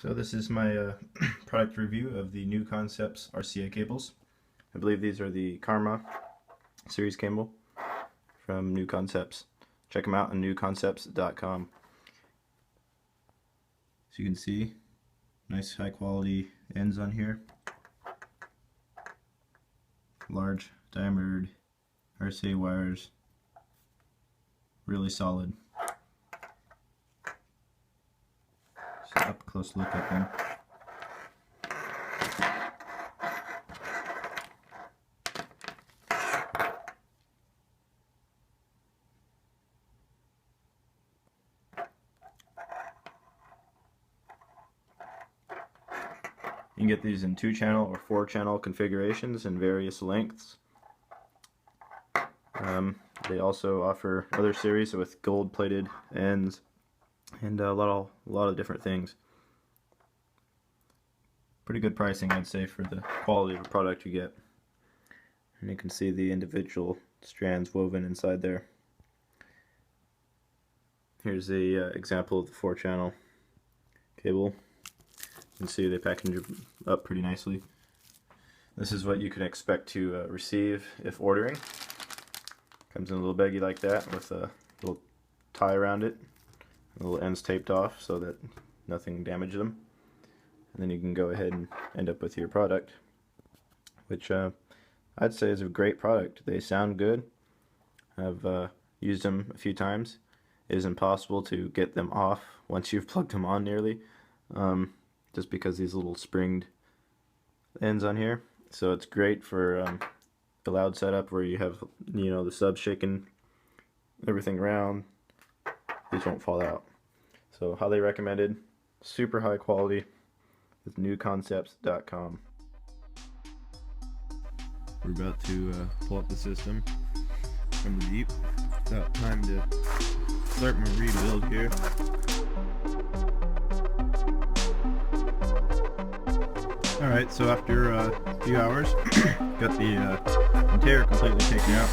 So this is my product review of the KnuKonceptz RCA cables. I believe these are the Karma series cable from KnuKonceptz. Check them out on KnuKonceptz.com. So you can see, nice high quality ends on here. Large diametered RCA wires, really solid. So up close look at them. You can get these in 2-channel or 4-channel configurations in various lengths. They also offer other series with gold-plated ends and a lot of different things. Pretty good pricing, I'd say, for the quality of the product you get. And you can see the individual strands woven inside there. Here's the example of the 4-channel cable. You can see they package it up pretty nicely. This is what you can expect to receive if ordering. Comes in a little baggie like that with a little tie around it, little ends taped off so that nothing damages them. And then you can go ahead and end up with your product, which I'd say is a great product. They sound good. I've used them a few times. It is impossible to get them off once you've plugged them on nearly, just because these little springed ends on here. So it's great for a loud setup where you have, the sub shaking everything around. These won't fall out. So highly recommended. Super high quality with KnuKonceptz.com. We're about to pull up the system from the Jeep. It's about time to start my rebuild here. Alright, so after a few hours, got the interior completely taken out.